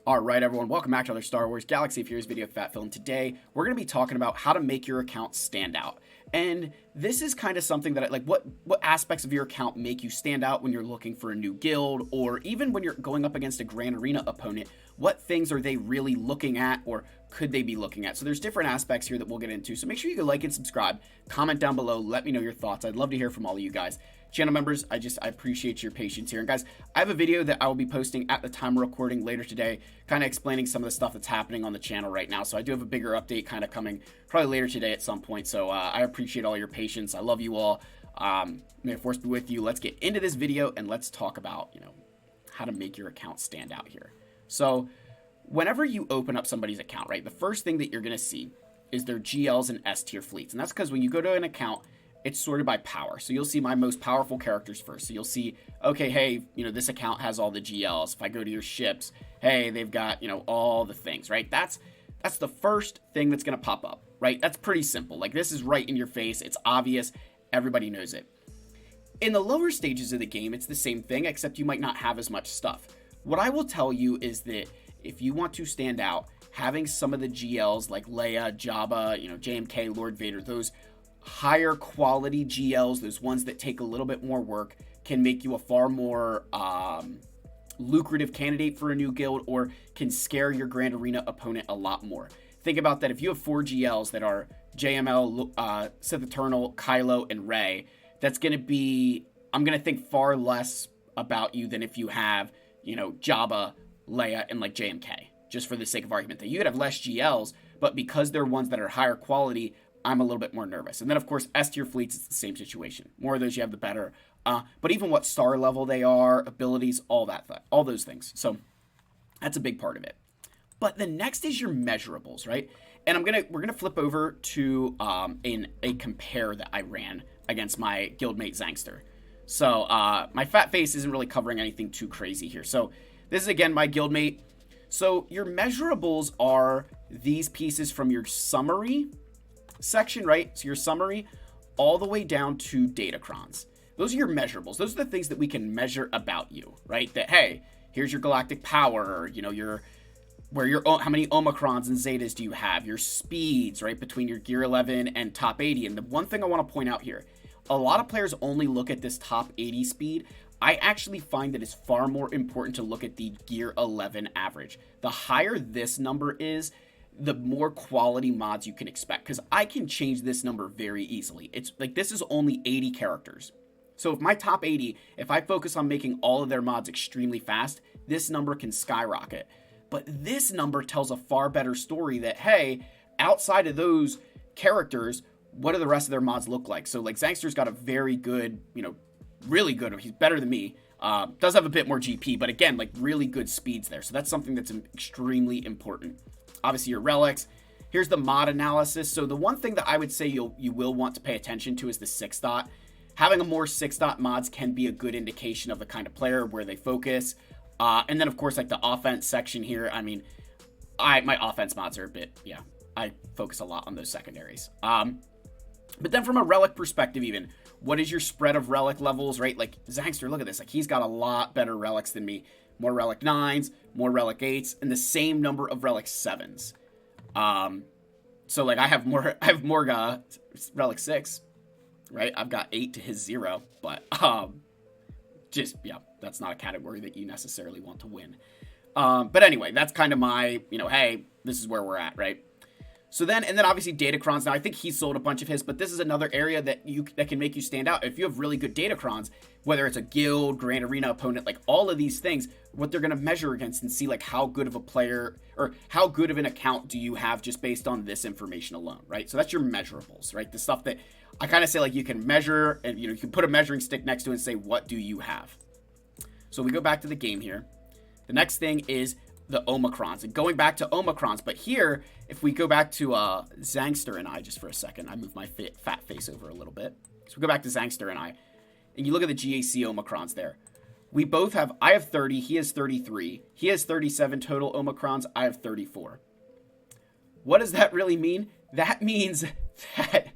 All right, everyone, welcome back to another Star Wars Galaxy of Heroes video with Fat Phil, and today we're going to be talking about how to make your account stand out. And this is kind of something that, what aspects of your account make you stand out when you're looking for a new guild, or even when you're going up against a Grand Arena opponent, what things are they really looking at, or could they be looking at? So there's different aspects here that we'll get into, so make sure you like and subscribe, comment down below, let me know your thoughts. I'd love to hear from all of you guys. Channel members, I appreciate your patience here. And guys, I have a video that I will be posting at the time of recording later today, kind of explaining some of the stuff that's happening on the channel right now. So I do have a bigger update kind of coming probably later today at some point. So I appreciate all your patience. I love you all. May the force be with you. Let's get into this video and let's talk about, how to make your account stand out here. So whenever you open up somebody's account, right, the first thing that you're going to see is their GLs and S tier fleets. And that's because when you go to an account, it's sorted by power. So you'll see my most powerful characters first. So you'll see, okay, hey, this account has all the GLs. If I go to your ships, hey, they've got, all the things, right? That's the first thing that's going to pop up, right? That's pretty simple. Like, this is right in your face. It's obvious. Everybody knows it. In the lower stages of the game, it's the same thing, except you might not have as much stuff. What I will tell you is that if you want to stand out, having some of the GLs like Leia, Jabba, JMK, Lord Vader, those higher quality GLs, those ones that take a little bit more work, can make you a far more lucrative candidate for a new guild, or can scare your Grand Arena opponent a lot more. Think about that. If you have 4 GLs that are JML, Sith Eternal, Kylo, and Rey, that's going to be, I'm going to think far less about you than if you have, Jabba, Leia, and like JMK, just for the sake of argument. That you would have less GLs, but because they're ones that are higher quality, I'm a little bit more nervous. And then, of course, S tier fleets, it's the same situation. More of those you have, the better. But even what star level they are, abilities, all those things. So that's a big part of it. But the next is your measurables, right? And we're gonna flip over to a compare that I ran against my guildmate Zangster. So my fat face isn't really covering anything too crazy here. So this is again my guildmate. So your measurables are these pieces from your summary section, right? So your summary all the way down to datacrons. Those are your measurables. Those are the things that we can measure about you, right? That, hey, here's your galactic power, how many omicrons and zetas do you have, your speeds, right, between your gear 11 and top 80. And the one thing I want to point out here, a lot of players only look at this top 80 speed. I actually find that it's far more important to look at the gear 11 average. The higher this number is, the more quality mods you can expect, because I can change this number very easily. It's like, this is only 80 characters. So if my top 80, if I focus on making all of their mods extremely fast, this number can skyrocket. But this number tells a far better story that, hey, outside of those characters, what do the rest of their mods look like? So like Zangster's got a very good, really good, he's better than me. Does have a bit more GP, but again, like really good speeds there. So that's something that's extremely important. Obviously your relics. Here's the mod analysis. So the one thing that I would say you will want to pay attention to is the 6 dot. Having a more 6 dot mods can be a good indication of the kind of player, where they focus. And then of course, like the offense section here, I mean, my offense mods are a bit, I focus a lot on those secondaries. But then from a relic perspective, even, what is your spread of relic levels, right? Like Zangster, look at this. Like, he's got a lot better relics than me. More relic 9s, more relic 8s, and the same number of relic 7s. So like I have more relic 6, right? I've got 8 to his 0, but that's not a category that you necessarily want to win. But anyway, that's kind of my, hey, this is where we're at, right? So then obviously datacrons. Now I think he sold a bunch of his, but this is another area that can make you stand out. If you have really good datacrons, whether it's a guild, Grand Arena opponent, like all of these things, what they're going to measure against and see like how good of a player or how good of an account do you have just based on this information alone, right? So that's your measurables, right? The stuff that I kind of say, like, you can measure, and you can put a measuring stick next to it and say, what do you have? So we go back to the game here. The next thing is the omicrons, and going back to omicrons. But here, if we go back to Zangster and I, just for a second, I move my fat face over a little bit. So we go back to Zangster and I, and you look at the GAC omicrons there. We both have, I have 30, he has 33. He has 37 total omicrons, I have 34. What does that really mean? That means that,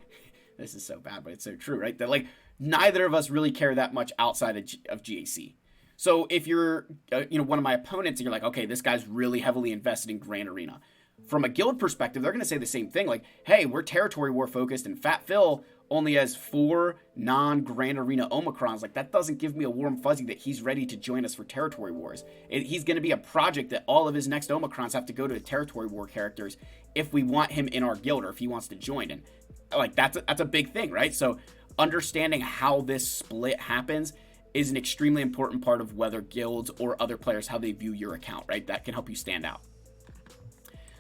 this is so bad, but it's so true, right? That like neither of us really care that much outside of GAC. So if you're, one of my opponents and you're like, okay, this guy's really heavily invested in Grand Arena. From a guild perspective, they're going to say the same thing. Like, hey, we're territory war focused and Fat Phil only has 4 non-Grand Arena Omicrons. Like, that doesn't give me a warm fuzzy that he's ready to join us for territory wars. He's going to be a project that all of his next Omicrons have to go to territory war characters if we want him in our guild or if he wants to join. And like, that's a big thing, right? So understanding how this split happens is an extremely important part of whether guilds or other players, how they view your account, right? That can help you stand out.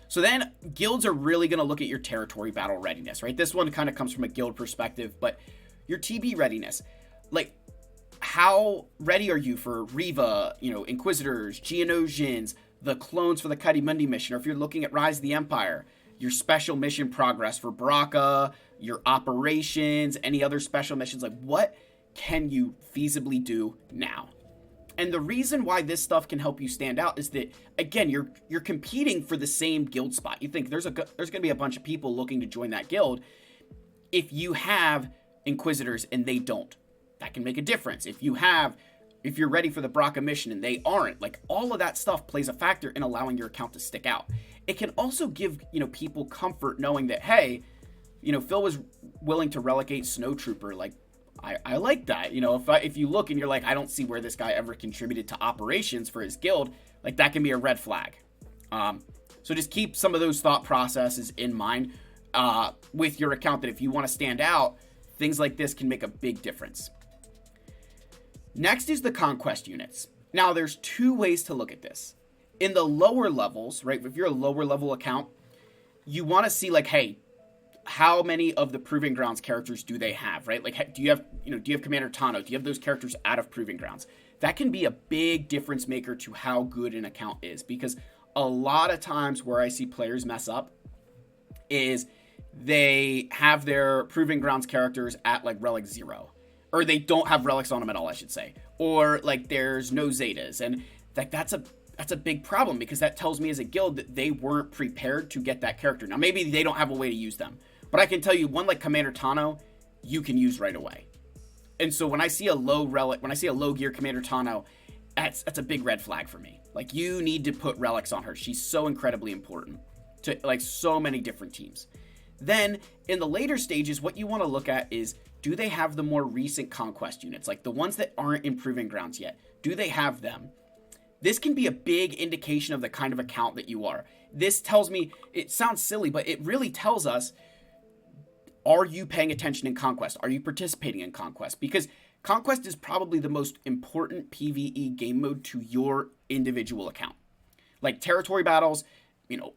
So then guilds are really going to look at your territory battle readiness, right? This one kind of comes from a guild perspective, but your TB readiness, like how ready are you for Riva, Inquisitors, Geonosians, the clones for the Cudi Mundi mission, or if you're looking at Rise of the Empire, your special mission progress for Baraka, your operations, any other special missions, like what can you feasibly do now? And the reason why this stuff can help you stand out is that, again, you're competing for the same guild spot. You think there's going to be a bunch of people looking to join that guild. If you have Inquisitors and they don't, that can make a difference. If you're ready for the Baraka mission and they aren't, like all of that stuff plays a factor in allowing your account to stick out. It can also give, people comfort knowing that, hey, Phil was willing to relegate Snowtrooper, like, I like that. If you look and you're like, I don't see where this guy ever contributed to operations for his guild, like that can be a red flag. So just keep some of those thought processes in mind with your account, that if you want to stand out, things like this can make a big difference. Next is the Conquest Units. Now there's 2 ways to look at this. In the lower levels, right, if you're a lower level account, you want to see like, hey, how many of the Proving Grounds characters do they have, right? Like, do you have Commander Tano? Do you have those characters out of Proving Grounds? That can be a big difference maker to how good an account is, because a lot of times where I see players mess up is they have their Proving Grounds characters at like Relic 0, or they don't have relics on them at all, I should say, or like there's no Zetas, and like that's a big problem, because that tells me as a guild that they weren't prepared to get that character. Now, maybe they don't have a way to use them, but I can tell you one like Commander Tano, you can use right away. And so when I see a low gear Commander Tano, that's a big red flag for me. Like, you need to put relics on her. She's so incredibly important to like so many different teams. Then in the later stages, what you want to look at is, do they have the more recent Conquest Units, like the ones that aren't in Proving Grounds yet? Do they have them? This can be a big indication of the kind of account that you are. This tells me, it sounds silly, but it really tells us, are you paying attention in Conquest? Are you participating in Conquest? Because Conquest is probably the most important PvE game mode to your individual account. Like territory battles,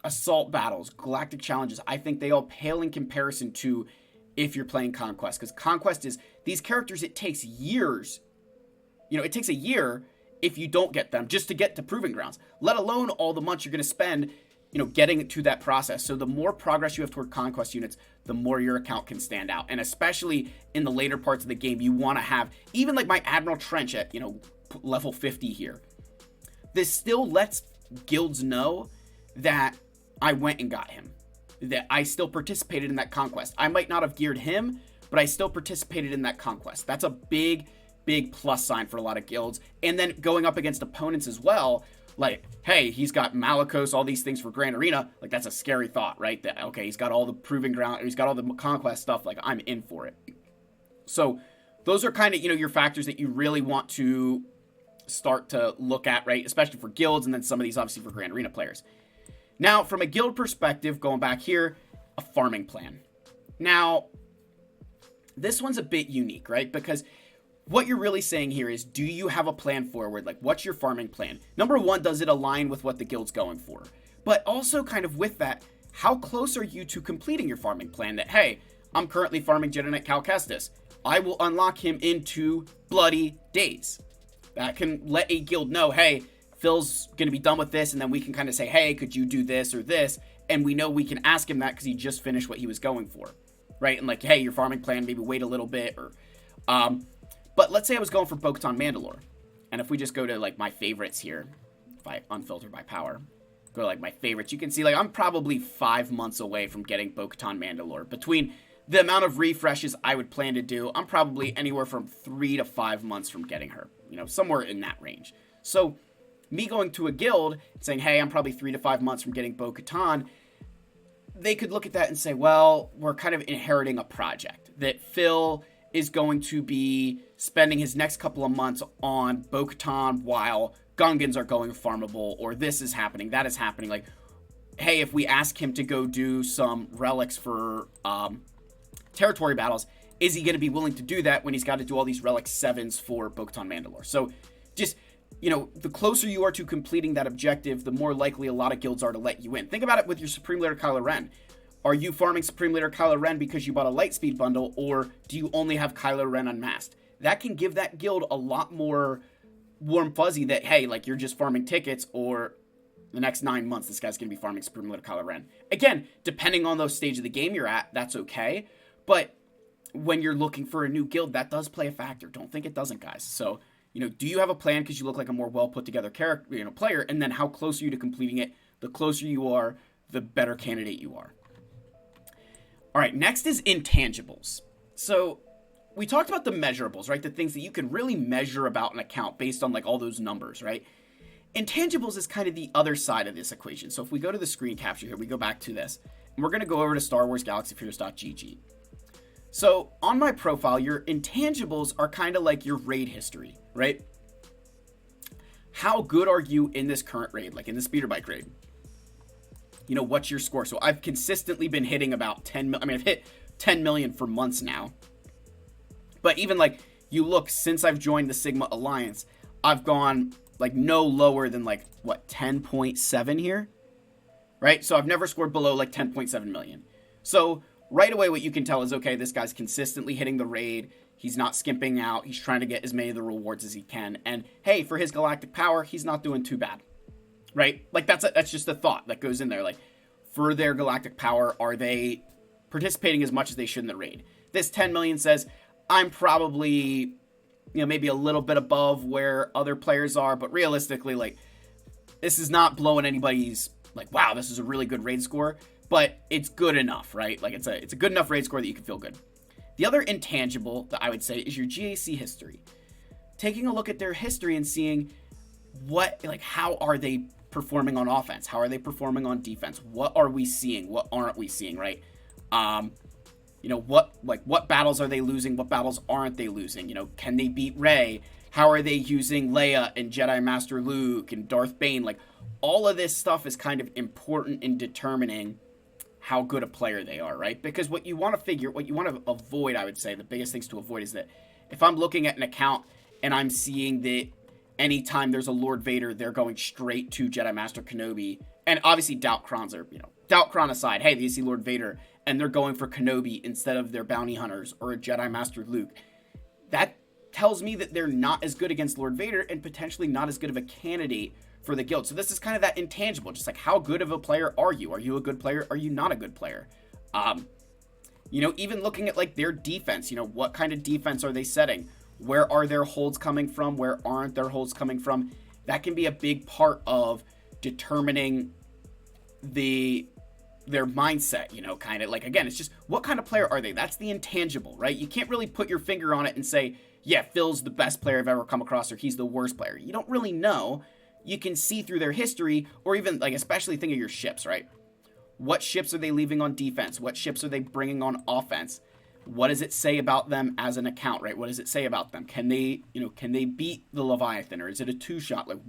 assault battles, galactic challenges, I think they all pale in comparison to if you're playing Conquest. Because Conquest is, these characters, it takes years. It takes a year if you don't get them just to get to Proving Grounds, let alone all the months you're going to spend, getting to that process. So the more progress you have toward Conquest Units, the more your account can stand out. And especially in the later parts of the game, you want to have, even like my Admiral Trench at, level 50 here. This still lets guilds know that I went and got him, that I still participated in that conquest. I might not have geared him, but I still participated in that conquest. That's a big plus sign for a lot of guilds. And then going up against opponents as well, like, hey, he's got Malicos, all these things for Grand Arena. Like, that's a scary thought, right? That, okay, he's got all the Proving Ground, he's got all the conquest stuff. Like, I'm in for it. So those are kind of, your factors that you really want to start to look at, right? Especially for guilds, and then some of these obviously for Grand Arena players. Now, from a guild perspective, going back here, a farming plan. Now, this one's a bit unique, right? Because what you're really saying here is, do you have a plan forward? Like, what's your farming plan? Number one, does it align with what the guild's going for? But also kind of with that, how close are you to completing your farming plan? That, hey, I'm currently farming Jedi Knight Cal Kestis. I will unlock him in 2 bloody days. That can let a guild know, hey, Phil's going to be done with this, and then we can kind of say, hey, could you do this or this? And we know we can ask him that because he just finished what he was going for, right? And like, hey, your farming plan, maybe wait a little bit, or but let's say I was going for Bo-Katan Mandalore, and if we just go to like my favorites here, if I unfilter by power, go to like my favorites, you can see like I'm probably 5 months away from getting Bo-Katan Mandalore. Between the amount of refreshes I would plan to do, I'm probably anywhere from 3 to 5 months from getting her. somewhere in that range. So me going to a guild saying, hey, I'm probably 3 to 5 months from getting Bo-Katan, they could look at that and say, well, we're kind of inheriting a project that Phil is going to be spending his next couple of months on Bo-Katan while Gungans are going farmable, or this is happening, that is happening. Like, hey, if we ask him to go do some relics for territory battles, is he going to be willing to do that when he's got to do all these relic 7s for Bo-Katan Mandalore? So just, the closer you are to completing that objective, the more likely a lot of guilds are to let you in. Think about it with your Supreme Leader Kylo Ren. Are you farming Supreme Leader Kylo Ren because you bought a Lightspeed bundle, or do you only have Kylo Ren unmasked? That can give that guild a lot more warm fuzzy that, hey, like, you're just farming tickets, or the next 9 months this guy's going to be farming Supreme Leader Kylo Ren. Again, depending on those stage of the game you're at, that's okay. But when you're looking for a new guild, that does play a factor. Don't think it doesn't, guys. So, do you have a plan because you look like a more well put together character, player? And then how close are you to completing it? The closer you are, the better candidate you are. All right, next is intangibles. So we talked about the measurables, right? The things that you can really measure about an account based on like all those numbers, right? Intangibles is kind of the other side of this equation. So if we go to the screen capture here, we go back to this, and we're going to go over to StarWarsGalaxyFears.gg. So on my profile, your intangibles are kind of like your raid history, right? How good are you in this current raid, like in the speeder bike raid? What's your score? So I've consistently been hitting about 10 million. I mean, I've hit 10 million for months now. But even like you look, since I've joined the Sigma Alliance, I've gone like no lower than like, what, 10.7 here? Right? So I've never scored below like 10.7 million. So right away, what you can tell is, okay, this guy's consistently hitting the raid. He's not skimping out. He's trying to get as many of the rewards as he can. And hey, for his galactic power, he's not doing too bad. Right? Like that's just a thought that goes in there. Like, for their galactic power, are they participating as much as they should in the raid? This 10 million says, I'm probably, maybe a little bit above where other players are, but realistically, like, this is not blowing anybody's, like, wow, this is a really good raid score, but it's good enough, right? Like, it's a good enough raid score that you can feel good. The other intangible that I would say is your GAC history. Taking a look at their history and seeing how are they performing on offense? How are they performing on defense? What are we seeing? What aren't we seeing, right? What battles are they losing? What battles aren't they losing? Can they beat Rey? How are they using Leia and Jedi Master Luke and Darth Bane? Like, all of this stuff is kind of important in determining how good a player they are, right? Because what you want to avoid, I would say, the biggest things to avoid is that if I'm looking at an account and I'm seeing that anytime there's a Lord Vader, they're going straight to Jedi Master Kenobi, and obviously Doubt Crons are, Doubt Cron aside, hey, they see Lord Vader, and they're going for Kenobi instead of their bounty hunters or a Jedi Master Luke. That tells me that they're not as good against Lord Vader and potentially not as good of a candidate for the guild. So this is kind of that intangible, just like, how good of a player are you? Are you a good player? Are you not a good player? Even looking at like their defense, what kind of defense are they setting? Where are their holds coming from? Where aren't their holds coming from? That can be a big part of determining their mindset, kind of like, again, it's just, what kind of player are they? That's the intangible, right? You can't really put your finger on it and say, yeah, Phil's the best player I've ever come across, or he's the worst player. You don't really know. You can see through their history, or even like, especially think of your ships, right? What ships are they leaving on defense? What ships are they bringing on offense? What does it say about them as an account, right? What does it say about them? Can they beat the Leviathan, or is it a two-shot? Like,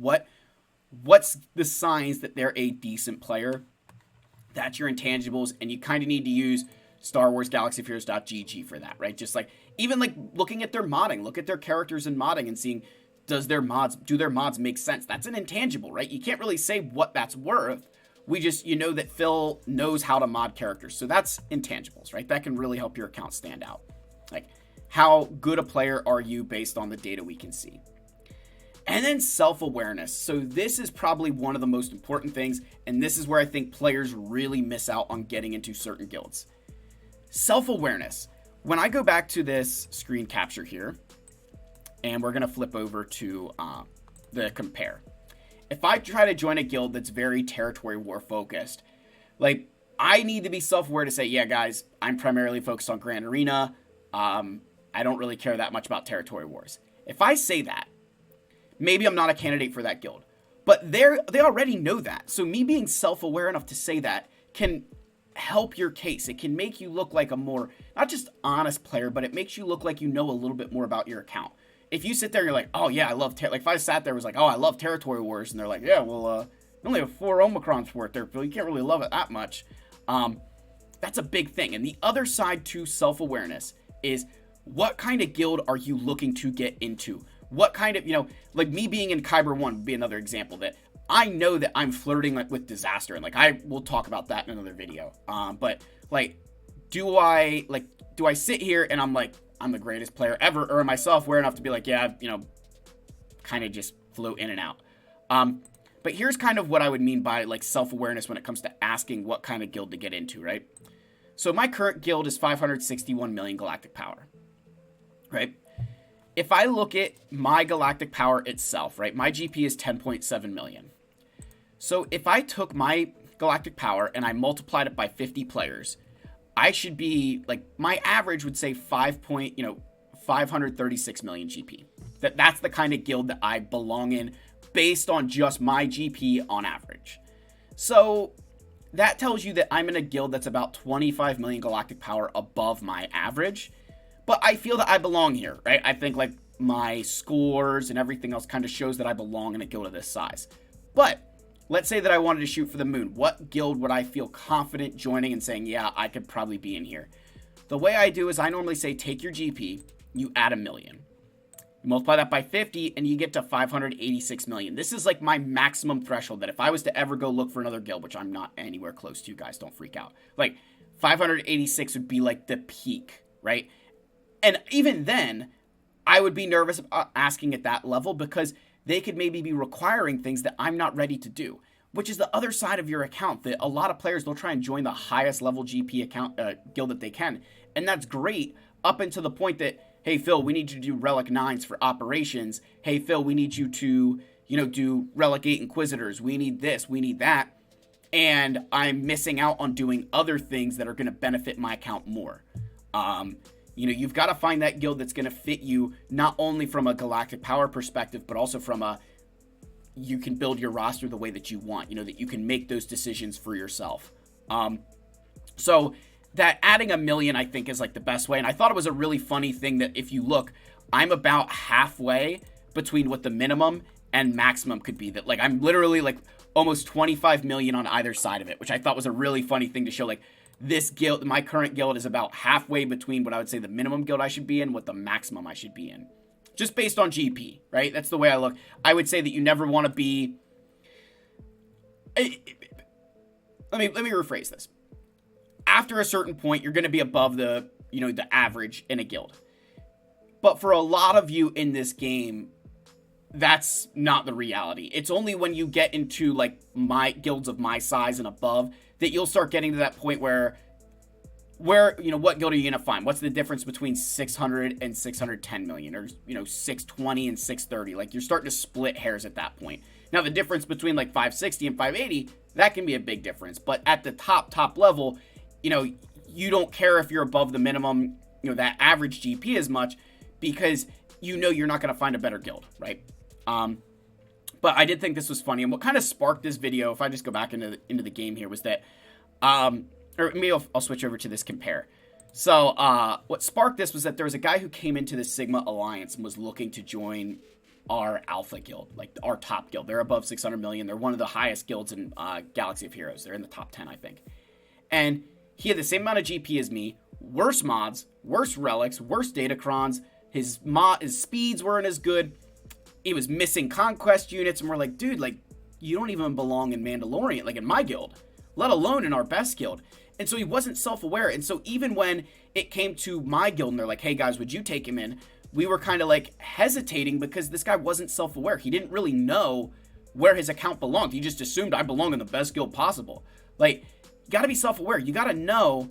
what's the signs that they're a decent player? That's your intangibles, and you kind of need to use StarWarsGalaxyFears.gg for that, right? Just like, even like looking at their modding, look at their characters in modding and seeing, do their mods make sense? That's an intangible, right? You can't really say what that's worth. We just, that Phil knows how to mod characters. So that's intangibles, right? That can really help your account stand out. Like, how good a player are you based on the data we can see? And then self-awareness. So this is probably one of the most important things, and this is where I think players really miss out on getting into certain guilds. Self-awareness. When I go back to this screen capture here, and we're going to flip over to the compare. If I try to join a guild that's very territory war focused, like, I need to be self-aware to say, yeah, guys, I'm primarily focused on Grand Arena. I don't really care that much about territory wars. If I say that, maybe I'm not a candidate for that guild. But they already know that. So me being self-aware enough to say that can help your case. It can make you look like a more, not just honest player, but it makes you look like you know a little bit more about your account. If you sit there and you're like, oh yeah, I love, like if I sat there and was like, oh, I love Territory Wars, and they're like, yeah, well, you only have 4 Omicrons worth there, Phil. You can't really love it that much. That's a big thing. And the other side to self-awareness is, what kind of guild are you looking to get into? What kind of, like me being in Kyber 1 would be another example that I know that I'm flirting with disaster. And like, I will talk about that in another video. But like, do I sit here and I'm like, I'm the greatest player ever, or am I self-aware enough to be like, yeah, kind of just float in and out? But here's kind of what I would mean by like self-awareness when it comes to asking what kind of guild to get into, right? So my current guild is 561 million galactic power, right? If I look at my galactic power itself, right, my GP is 10.7 million. So if I took my galactic power and I multiplied it by 50 players, I should be, like, my average would say 536 million GP. That's the kind of guild that I belong in based on just my GP on average. So that tells you that I'm in a guild that's about 25 million galactic power above my average. But I feel that I belong here, right? I think like my scores and everything else kind of shows that I belong in a guild of this size. But let's say that I wanted to shoot for the moon. What guild would I feel confident joining and saying, yeah, I could probably be in here? The way I do is I normally say, take your GP, you add 1 million. You multiply that by 50 and you get to 586 million. This is like my maximum threshold that if I was to ever go look for another guild, which I'm not anywhere close to, guys, don't freak out. Like 586 would be like the peak, right? And even then, I would be nervous about asking at that level because they could maybe be requiring things that I'm not ready to do, which is the other side of your account, that a lot of players, they'll try and join the highest level GP account guild that they can. And that's great up until the point that, hey, Phil, we need you to do Relic 9s for operations. Hey, Phil, we need you to, do Relic 8 Inquisitors. We need this, we need that. And I'm missing out on doing other things that are going to benefit my account more. You've got to find that guild that's going to fit you, not only from a galactic power perspective, but also from you can build your roster the way that you want, that you can make those decisions for yourself. So that adding 1 million, I think, is like the best way. And I thought it was a really funny thing that if you look, I'm about halfway between what the minimum and maximum could be. That like, I'm literally like almost 25 million on either side of it, which I thought was a really funny thing to show. Like, this guild, my current guild, is about halfway between what I would say the minimum guild I should be in, what the maximum I should be in. Just based on GP, right? That's the way I look. I would say that you never want to be... Let me rephrase this. After a certain point, you're going to be above the average in a guild. But for a lot of you in this game, that's not the reality. It's only when you get into like my guilds of my size and above that you'll start getting to that point where what guild are you going to find? What's the difference between 600 and 610 million, or 620 and 630? Like, you're starting to split hairs at that point. Now, the difference between like 560 and 580, that can be a big difference. But at the top level, you don't care if you're above the minimum, that average GP as much, because you're not going to find a better guild, right? But I did think this was funny, and what kind of sparked this video, if I just go back into the game here, was that, or maybe I'll switch over to this compare. So, what sparked this was that there was a guy who came into the Sigma Alliance and was looking to join our Alpha Guild, like our top guild. They're above 600 million. They're one of the highest guilds in Galaxy of Heroes. They're in the top 10, I think. And he had the same amount of GP as me, worse mods, worse relics, worse datacrons. His speeds weren't as good. He was missing conquest units, and we're like, dude, like, you don't even belong in Mandalorian, like in my guild, let alone in our best guild. And so he wasn't self-aware. And so even when it came to my guild and they're like, hey guys, would you take him in? We were kind of like hesitating because this guy wasn't self-aware. He didn't really know where his account belonged. He just assumed I belong in the best guild possible. Like, you got to be self-aware. You got to know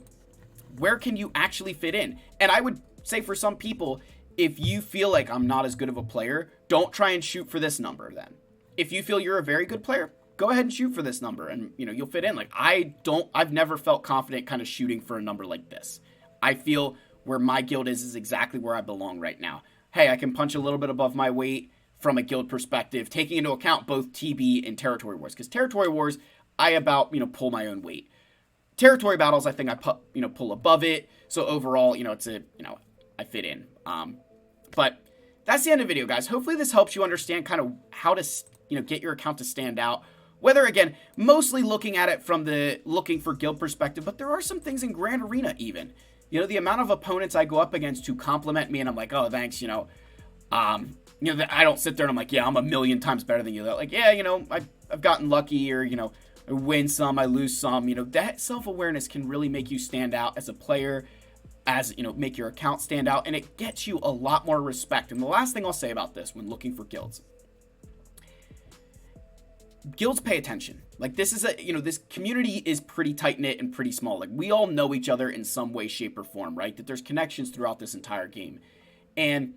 where can you actually fit in. And I would say for some people, if you feel like I'm not as good of a player, don't try and shoot for this number then. If you feel you're a very good player, go ahead and shoot for this number and, you'll fit in. Like, I've never felt confident kind of shooting for a number like this. I feel where my guild is exactly where I belong right now. Hey, I can punch a little bit above my weight from a guild perspective, taking into account both TB and territory wars. Because territory wars, I about, pull my own weight. Territory battles, I think I pull above it. So overall, it's I fit in. But that's the end of the video, guys. Hopefully this helps you understand kind of how to, get your account to stand out. Whether, again, mostly looking at it from the looking for guild perspective, but there are some things in Grand Arena even. The amount of opponents I go up against who compliment me and I'm like, oh, thanks, I don't sit there and I'm like, yeah, I'm a million times better than you. They're like, yeah, I've gotten lucky, or, I win some, I lose some. That self-awareness can really make you stand out as a player, as, make your account stand out, and it gets you a lot more respect. And the last thing I'll say about this when looking for guilds pay attention. Like, this is this community is pretty tight-knit and pretty small. Like, we all know each other in some way, shape, or form, right? That there's connections throughout this entire game. And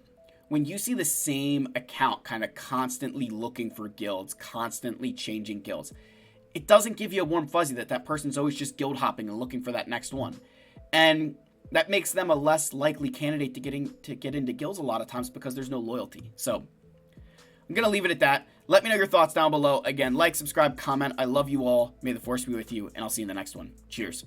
when you see the same account kind of constantly looking for guilds, constantly changing guilds, it doesn't give you a warm fuzzy that person's always just guild hopping and looking for that next one. And that makes them a less likely candidate to get into guilds a lot of times, because there's no loyalty. So I'm going to leave it at that. Let me know your thoughts down below. Again, like, subscribe, comment. I love you all. May the force be with you, and I'll see you in the next one. Cheers.